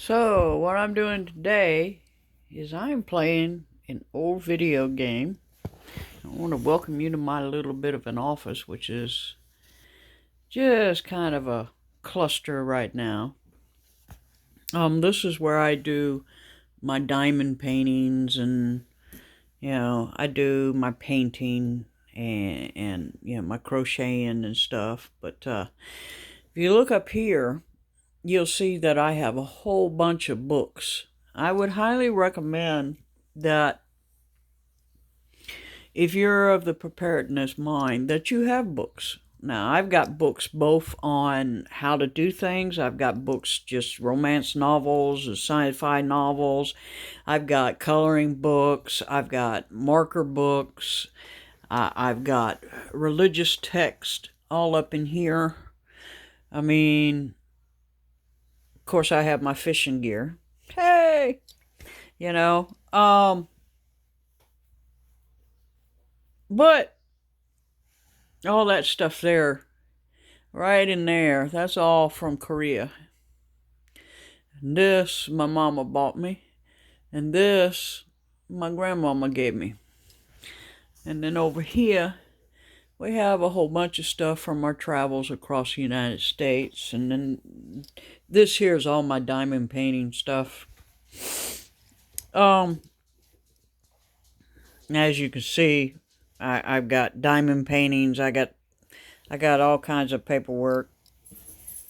So, what I'm doing today is I'm playing an old video game. I want to welcome you to my little bit of an office, which is just kind of a cluster right now. This is where I do my diamond paintings and, I do my painting and my crocheting and stuff. But if you look up here, you'll see that I have a whole bunch of books. I would highly recommend that if you're of the preparedness mind, that you have books. Now, I've got books both on how to do things. I've got books, just romance novels, sci-fi novels. I've got coloring books. I've got marker books. I've got religious text all up in here. I mean, of course, I have my fishing gear. Hey, you know, but all that stuff there, right in there, that's all from Korea. And this my mama bought me, and this my grandmama gave me. And then over here, we have a whole bunch of stuff from our travels across the United States. And then this here is all my diamond painting stuff. As you can see, I've got diamond paintings. I got all kinds of paperwork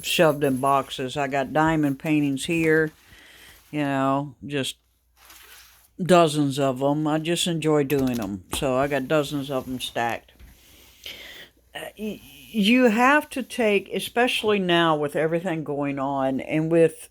shoved in boxes. I got diamond paintings here, just dozens of them. I just enjoy doing them. So I got dozens of them stacked. You have to take, especially now with everything going on and with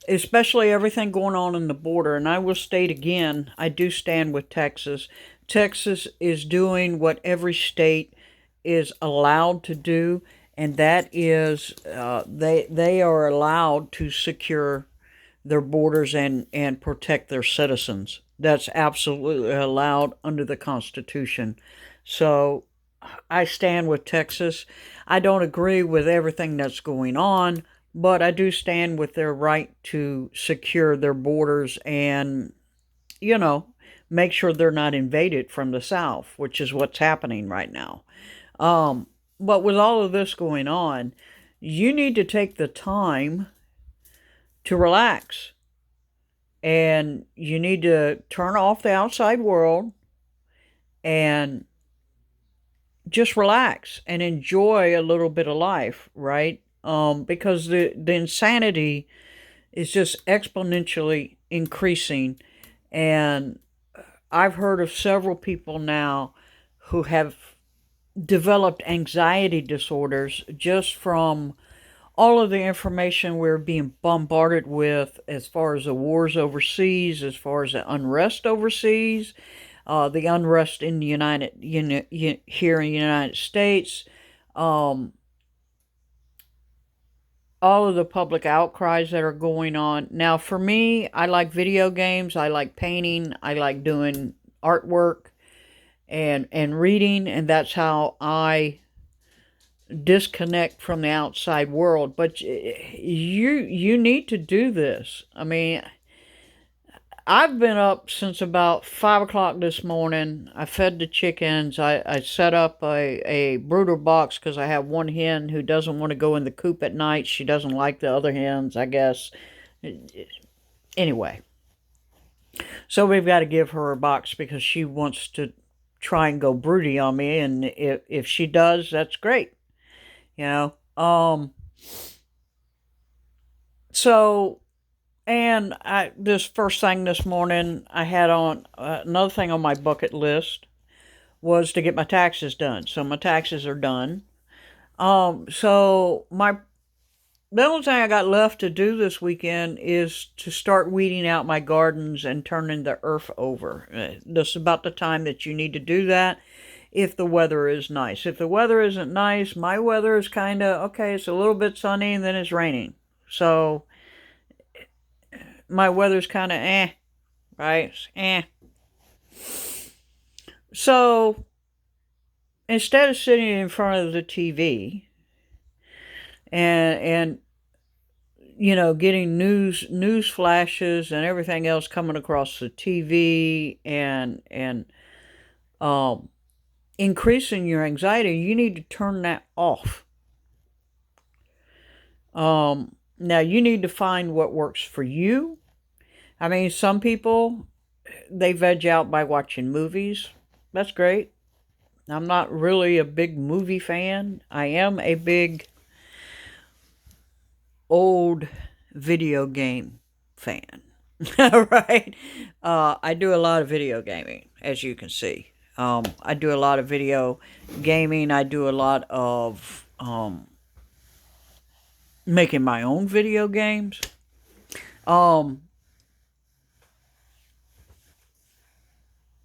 especially everything going on in the border. And I will state again, I do stand with Texas. Texas is doing what every state is allowed to do, and that is they are allowed to secure their borders and protect their citizens. That's absolutely allowed under the Constitution. So I stand with Texas. I don't agree with everything that's going on, but I do stand with their right to secure their borders and, make sure they're not invaded from the south, which is what's happening right now. But with all of this going on, you need to take the time to relax. And you need to turn off the outside world and just relax and enjoy a little bit of life, right? Because the insanity is just exponentially increasing. And I've heard of several people now who have developed anxiety disorders just from all of the information we're being bombarded with as far as the wars overseas, as far as the unrest overseas, the unrest in the here in the United States, all of the public outcries that are going on. Now, for me, I like video games, I like painting, I like doing artwork and reading, and that's how I disconnect from the outside world. But you need to do this. I mean, I've been up since about 5 o'clock this morning. I fed the chickens. I set up a brooder box because I have one hen who doesn't want to go in the coop at night. She doesn't like the other hens, I guess. Anyway, so we've got to give her a box because she wants to try and go broody on me, and if she does, that's great. You know. So, and this first thing this morning, I had on another thing on my bucket list was to get my taxes done. So my taxes are done. So the only thing I got left to do this weekend is to start weeding out my gardens and turning the earth over. This is about the time that you need to do that if the weather is nice. If the weather isn't nice, my weather is kind of, okay, it's a little bit sunny and then it's raining. So my weather's kind of right? So instead of sitting in front of the TV and getting news flashes and everything else coming across the TV, and um, increasing your anxiety. You need to turn that off. Now you need to find what works for you. I mean, some people, they veg out by watching movies. That's great. I'm not really a big movie fan. I am a big old video game fan. Right? I do a lot of video gaming, as you can see. I do a lot of video gaming. I do a lot of making my own video games. Um,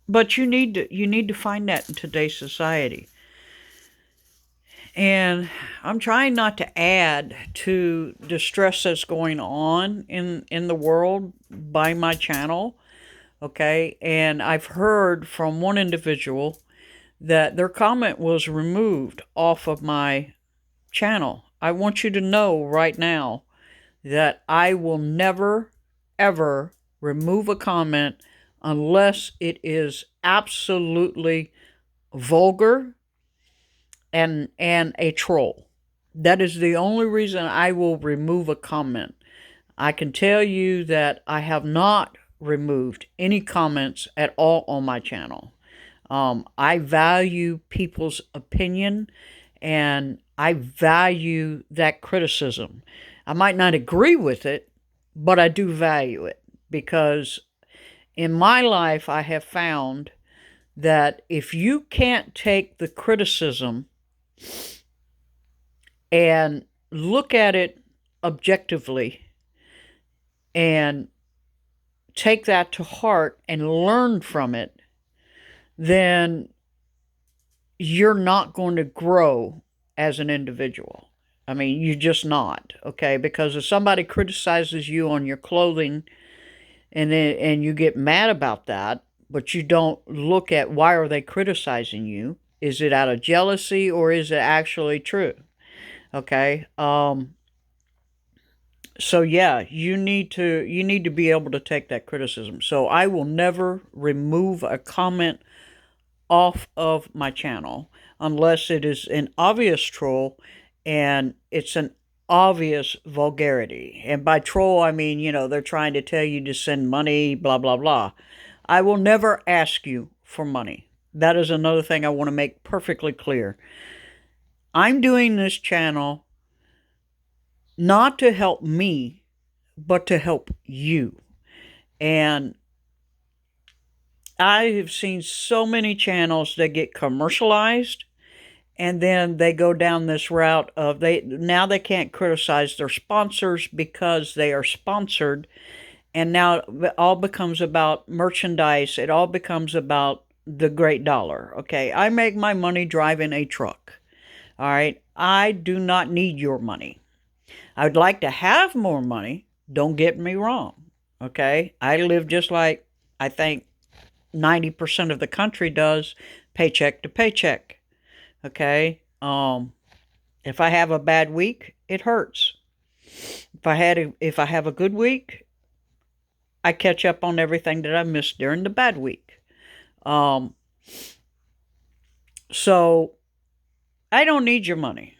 but you need to find that in today's society. And I'm trying not to add to the stress that's going on in the world by my channel. Okay. And I've heard from one individual that their comment was removed off of my channel. I want you to know right now that I will never, ever remove a comment unless it is absolutely vulgar and a troll. That is the only reason I will remove a comment. I can tell you that I have not removed any comments at all on my channel. I value people's opinion, and I value that criticism. I might not agree with it, but I do value it, because in my life I have found that if you can't take the criticism and look at it objectively and take that to heart and learn from it, then you're not going to grow as an individual. I mean, you're just not, okay? Because if somebody criticizes you on your clothing, and you get mad about that, but you don't look at why are they criticizing you? Is it out of jealousy, or is it actually true? Okay? So yeah, you need to be able to take that criticism. So I will never remove a comment off of my channel unless it is an obvious troll and it's an obvious vulgarity. And by troll, I mean, they're trying to tell you to send money, blah, blah, blah. I will never ask you for money. That is another thing I want to make perfectly clear. I'm doing this channel not to help me, but to help you. And I have seen so many channels that get commercialized, and then they go down this route of they can't criticize their sponsors because they are sponsored, and now it all becomes about merchandise. It all becomes about the great dollar. Okay, I make my money driving a truck. All right, I do not need your money. I would like to have more money. Don't get me wrong. Okay, I live just like I think 90% of the country does, paycheck to paycheck. Okay. If I have a bad week, it hurts. If I have a good week, I catch up on everything that I missed during the bad week. So I don't need your money.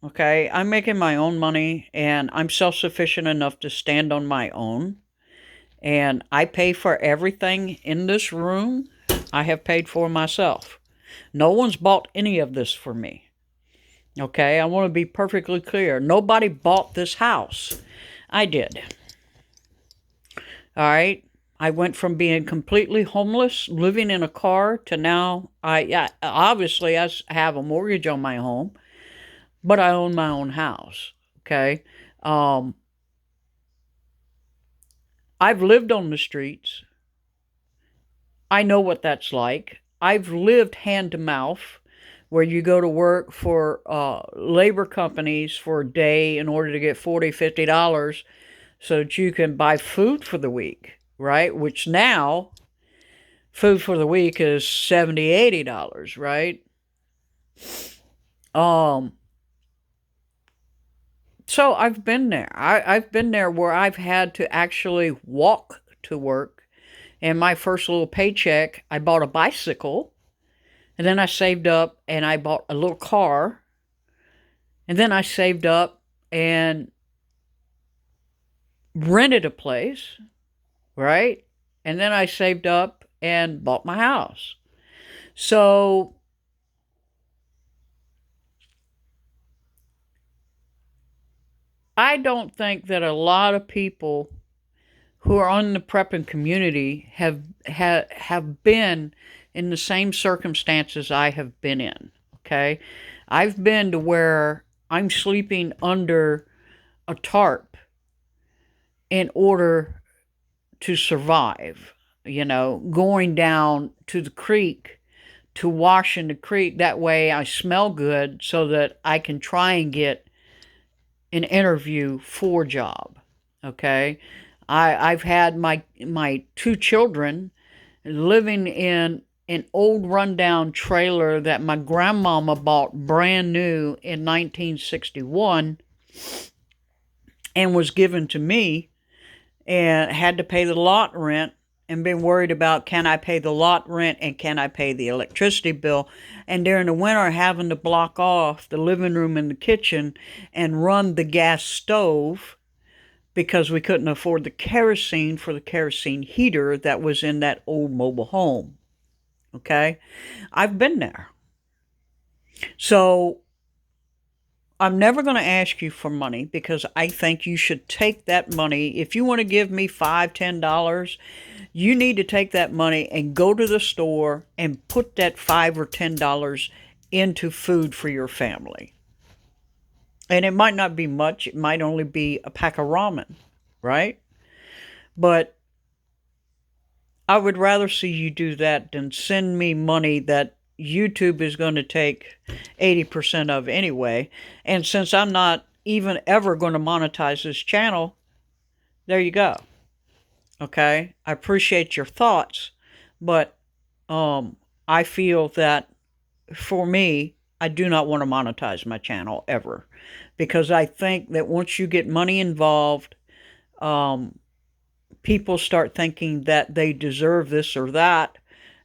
Okay. I'm making my own money, and I'm self-sufficient enough to stand on my own. And I pay for everything in this room. I have paid for myself. No one's bought any of this for me. Okay, I want to be perfectly clear. Nobody bought this house. I did. All right. I went from being completely homeless, living in a car, to now obviously I have a mortgage on my home, but I own my own house. Okay. I've lived on the streets. I know what that's like. I've lived hand to mouth, where you go to work for labor companies for a day in order to get $40, $50 so that you can buy food for the week, right? Which now, food for the week is $70, $80, right? So I've been there. I've been there where I've had to actually walk to work. And my first little paycheck, I bought a bicycle. And then I saved up and I bought a little car. And then I saved up and rented a place, right? And then I saved up and bought my house. So I don't think that a lot of people who are on the prepping community have been in the same circumstances I have been in. Okay, I've been to where I'm sleeping under a tarp in order to survive. You know, going down to the creek to wash in the creek. That way, I smell good, so that I can try and get an interview for a job. Okay, I've had my two children living in an old rundown trailer that my grandmama bought brand new in 1961 and was given to me, and had to pay the lot rent, and been worried about, can I pay the lot rent and can I pay the electricity bill? And during the winter, having to block off the living room and the kitchen and run the gas stove because we couldn't afford the kerosene for the kerosene heater that was in that old mobile home. Okay? I've been there. So I'm never going to ask you for money, because I think you should take that money. If you want to give me $5, $10, you need to take that money and go to the store and put that $5 or $10 into food for your family. And it might not be much. It might only be a pack of ramen, right? But I would rather see you do that than send me money that YouTube is going to take 80% of anyway. And since I'm not even ever going to monetize this channel, there you go. Okay? I appreciate your thoughts, but I feel that for me, I do not want to monetize my channel ever, because I think that once you get money involved, people start thinking that they deserve this or that,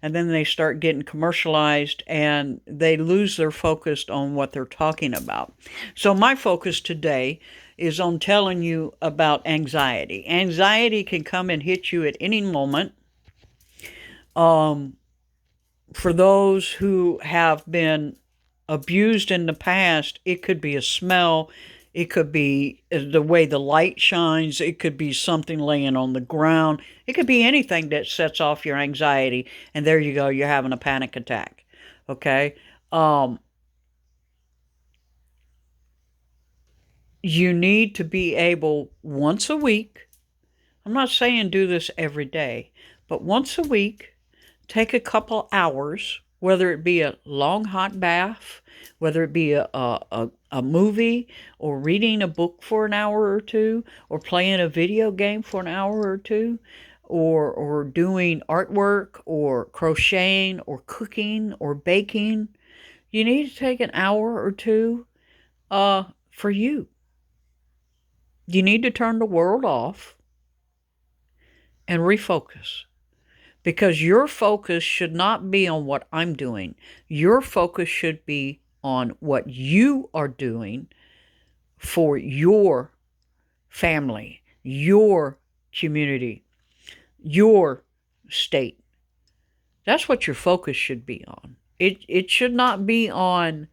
and then they start getting commercialized and they lose their focus on what they're talking about. So my focus today is on telling you about anxiety. Anxiety can come and hit you at any moment. For those who have been abused in the past, it could be a smell, it could be the way the light shines, it could be something laying on the ground, it could be anything that sets off your anxiety, and there you go, you're having a panic attack. Okay? You need to be able, once a week, I'm not saying do this every day, but once a week, take a couple hours, whether it be a long hot bath, whether it be a movie, or reading a book for an hour or two, or playing a video game for an hour or two, or doing artwork, or crocheting, or cooking, or baking. You need to take an hour or two for you. You need to turn the world off and refocus. Because your focus should not be on what I'm doing. Your focus should be on what you are doing for your family, your community, your state. That's what your focus should be on. It should not be on,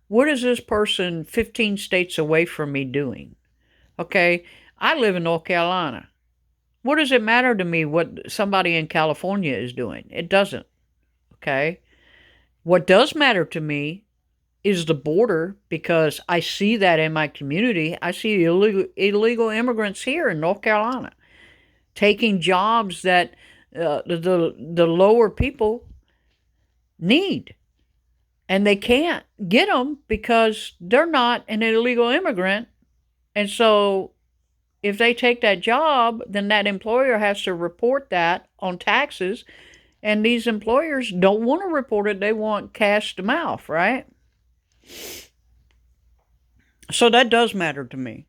what is this person 15 states away from me doing? Okay, I live in North Carolina. What does it matter to me what somebody in California is doing? It doesn't. Okay? What does matter to me is the border, because I see that in my community. I see illegal immigrants here in North Carolina taking jobs that the lower people need. And they can't get them because they're not an illegal immigrant. And so if they take that job, then that employer has to report that on taxes. And these employers don't want to report it. They want cash to mouth, right? So that does matter to me.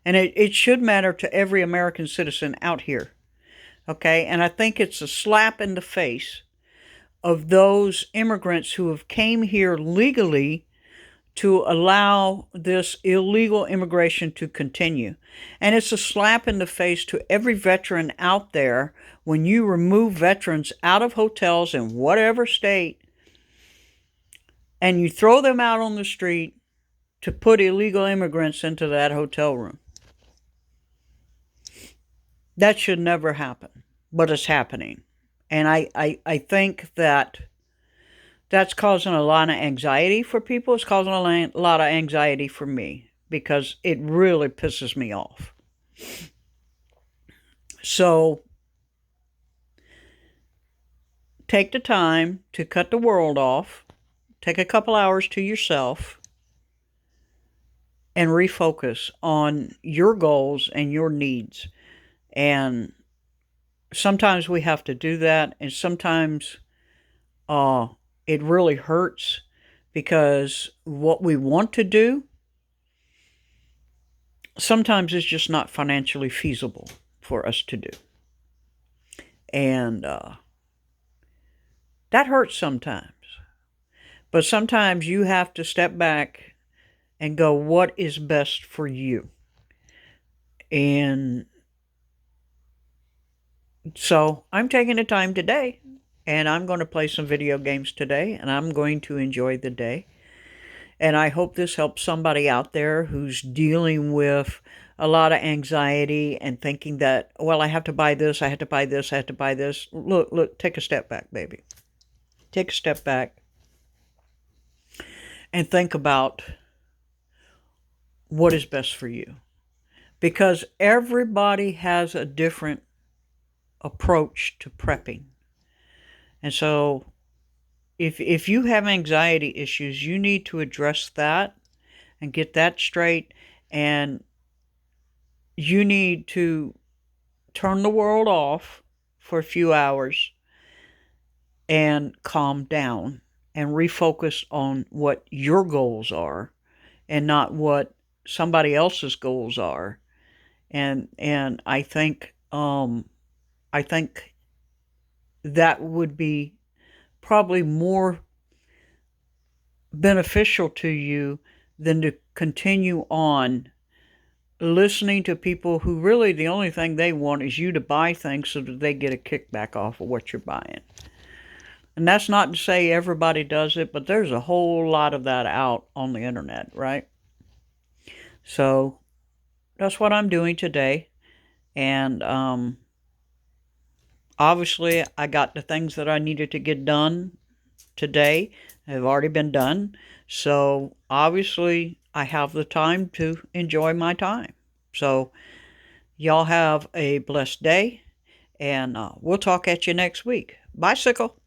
And it should matter to every American citizen out here. Okay? And I think it's a slap in the face of those immigrants who have came here legally to allow this illegal immigration to continue. And it's a slap in the face to every veteran out there when you remove veterans out of hotels in whatever state and you throw them out on the street to put illegal immigrants into that hotel room. That should never happen, but it's happening. And I think that that's causing a lot of anxiety for people. It's causing a lot of anxiety for me because it really pisses me off. So take the time to cut the world off. Take a couple hours to yourself and refocus on your goals and your needs. And sometimes we have to do that, and sometimes it really hurts because what we want to do sometimes is just not financially feasible for us to do. And that hurts sometimes. But sometimes you have to step back and go, what is best for you? And so I'm taking the time today, and I'm going to play some video games today, and I'm going to enjoy the day. And I hope this helps somebody out there who's dealing with a lot of anxiety and thinking that, well, I have to buy this, I have to buy this, I have to buy this. Look, take a step back, baby. Take a step back and think about what is best for you. Because everybody has a different approach to prepping. And so if you have anxiety issues, you need to address that and get that straight. And you need to turn the world off for a few hours and calm down and refocus on what your goals are and not what somebody else's goals are. And I think that would be probably more beneficial to you than to continue on listening to people who really the only thing they want is you to buy things so that they get a kickback off of what you're buying. And that's not to say everybody does it, but there's a whole lot of that out on the internet, right? So that's what I'm doing today. And obviously I got the things that I needed to get done today have already been done. So obviously I have the time to enjoy my time. So y'all have a blessed day, and we'll talk at you next week. Bicycle.